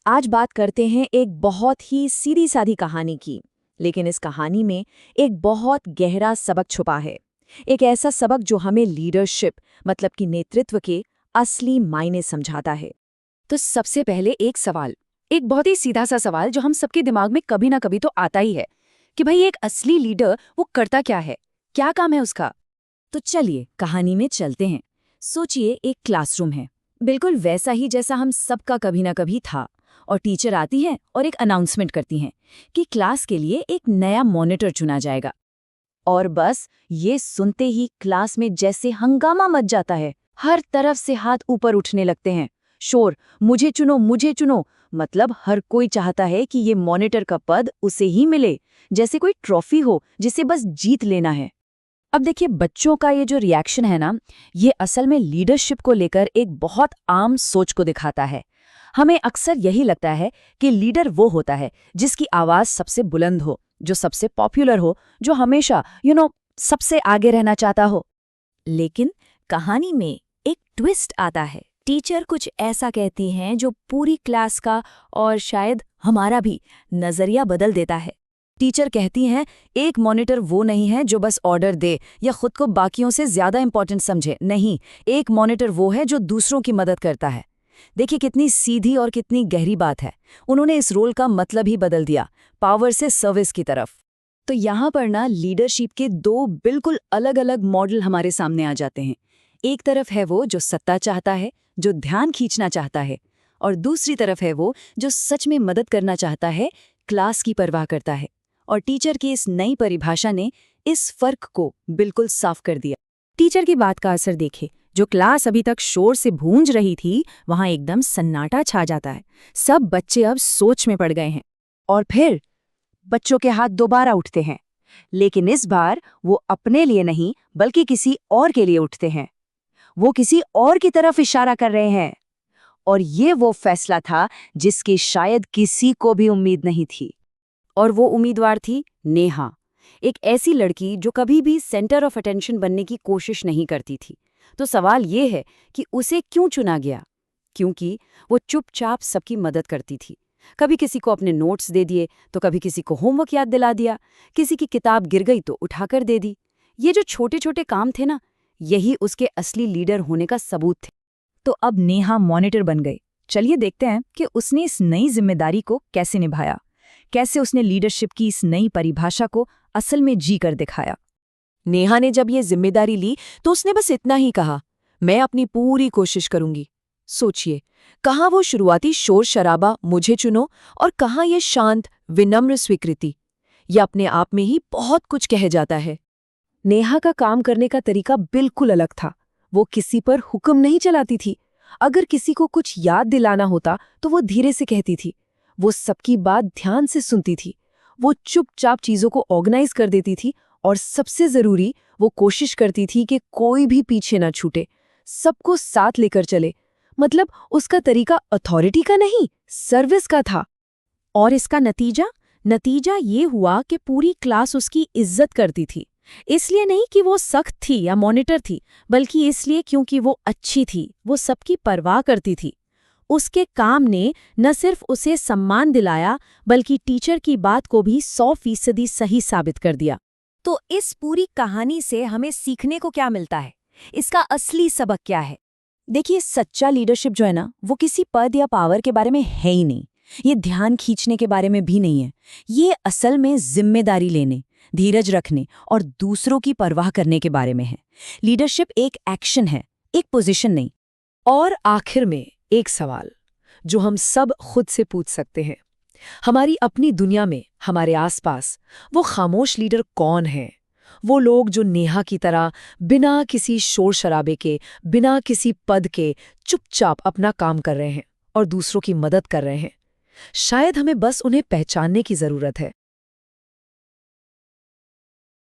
आज बात करते हैं एक बहुत ही सीधी सादी कहानी की, लेकिन इस कहानी में एक बहुत गहरा सबक छुपा है। एक ऐसा सबक जो हमें लीडरशिप मतलब कि नेतृत्व के असली मायने समझाता है। तो सबसे पहले एक सवाल, एक बहुत ही सीधा सा सवाल जो हम सबके दिमाग में कभी ना कभी तो आता ही है कि भाई एक असली लीडर वो करता क्या है, क्या काम है उसका। तो चलिए कहानी में चलते हैं। सोचिए एक क्लासरूम है, बिल्कुल वैसा ही जैसा हम सबका कभी ना कभी था। और टीचर आती है और एक अनाउंसमेंट करती हैं कि क्लास के लिए एक नया मॉनिटर चुना जाएगा। और बस ये सुनते ही क्लास में जैसे हंगामा मच जाता है। हर तरफ से हाथ ऊपर उठने लगते हैं। शोर, मुझे चुनो मुझे चुनो। मतलब हर कोई चाहता है कि ये मॉनिटर का पद उसे ही मिले, जैसे कोई ट्रॉफी हो जिसे बस जीत लेना है। अब देखिए बच्चों का ये जो रिएक्शन है ना, ये असल में लीडरशिप को लेकर एक बहुत आम सोच को दिखाता है। हमें अक्सर यही लगता है कि लीडर वो होता है जिसकी आवाज सबसे बुलंद हो, जो सबसे पॉपुलर हो, जो हमेशा सबसे आगे रहना चाहता हो। लेकिन कहानी में एक ट्विस्ट आता है। टीचर कुछ ऐसा कहती हैं जो पूरी क्लास का और शायद हमारा भी नजरिया बदल देता है। टीचर कहती हैं एक मॉनिटर वो नहीं है जो बस ऑर्डर दे या खुद को बाकियों से ज्यादा इंपॉर्टेंट समझे। नहीं, एक मॉनिटर वो है जो दूसरों की मदद करता है। देखिए कितनी सीधी और कितनी गहरी बात है। उन्होंने इस रोल का मतलब ही बदल दिया, पावर से सर्विस की तरफ। तो यहाँ पर ना लीडरशिप के दो बिल्कुल अलग अलग मॉडल हमारे सामने आ जाते हैं। एक तरफ है वो जो सत्ता चाहता है, जो ध्यान खींचना चाहता है, और दूसरी तरफ है वो जो सच में मदद करना चाहता है, क्लास की परवाह करता है। और टीचर की इस नई परिभाषा ने इस फर्क को बिल्कुल साफ कर दिया। टीचर की बात का असर देखे, जो क्लास अभी तक शोर से गूंज रही थी वहां एकदम सन्नाटा छा जाता है। सब बच्चे अब सोच में पड़ गए हैं। और फिर बच्चों के हाथ दोबारा उठते हैं, लेकिन इस बार वो अपने लिए नहीं बल्कि किसी और के लिए उठते हैं। वो किसी और की तरफ इशारा कर रहे हैं। और ये वो फैसला था जिसकी शायद किसी को भी उम्मीद नहीं थी। और वो उम्मीदवार थी नेहा, एक ऐसी लड़की जो कभी भी सेंटर ऑफ अटेंशन बनने की कोशिश नहीं करती थी। तो सवाल ये है कि उसे क्यों चुना गया? क्योंकि वो चुपचाप सबकी मदद करती थी। कभी किसी को अपने नोट्स दे दिए तो कभी किसी को होमवर्क याद दिला दिया, किसी की किताब गिर गई तो उठाकर दे दी। ये जो छोटे छोटे काम थे ना, यही उसके असली लीडर होने का सबूत थे। तो अब नेहा मॉनिटर बन गई। चलिए देखते हैं कि उसने इस नई जिम्मेदारी को कैसे निभाया, कैसे उसने लीडरशिप की इस नई परिभाषा को असल में जी कर दिखाया। नेहा ने जब ये जिम्मेदारी ली तो उसने बस इतना ही कहा, मैं अपनी पूरी कोशिश करूंगी। सोचिए, कहाँ वो शुरुआती शोर शराबा मुझे चुनो और कहाँ ये शांत विनम्र स्वीकृति। यह अपने आप में ही बहुत कुछ कह जाता है। नेहा का काम करने का तरीका बिल्कुल अलग था। वो किसी पर हुक्म नहीं चलाती थी। अगर किसी को कुछ याद दिलाना होता तो वो धीरे से कहती थी। वो सबकी बात ध्यान से सुनती थी। वो चुपचाप चीजों को ऑर्गेनाइज कर देती थी। और सबसे जरूरी, वो कोशिश करती थी कि कोई भी पीछे ना छूटे, सबको साथ लेकर चले। मतलब उसका तरीका अथॉरिटी का नहीं, सर्विस का था। और इसका नतीजा ये हुआ कि पूरी क्लास उसकी इज्जत करती थी। इसलिए नहीं कि वो सख्त थी या मॉनिटर थी, बल्कि इसलिए क्योंकि वो अच्छी थी, वो सबकी परवाह करती थी। उसके काम ने न सिर्फ उसे सम्मान दिलाया, बल्कि टीचर की बात को भी 100% सही साबित कर दिया। तो इस पूरी कहानी से हमें सीखने को क्या मिलता है? इसका असली सबक क्या है? देखिए, सच्चा लीडरशिप जो है ना, वो किसी पद या पावर के बारे में है ही नहीं। ये ध्यान खींचने के बारे में भी नहीं है। ये असल में जिम्मेदारी लेने, धीरज रखने और दूसरों की परवाह करने के बारे में है। लीडरशिप एक एक्शन है, एक पोजीशन नहीं। और आखिर में एक सवाल जो हम सब खुद से पूछ सकते हैं, हमारी अपनी दुनिया में, हमारे आसपास वो खामोश लीडर कौन है? वो लोग जो नेहा की तरह बिना किसी शोर शराबे के, बिना किसी पद के चुपचाप अपना काम कर रहे हैं और दूसरों की मदद कर रहे हैं। शायद हमें बस उन्हें पहचानने की जरूरत है।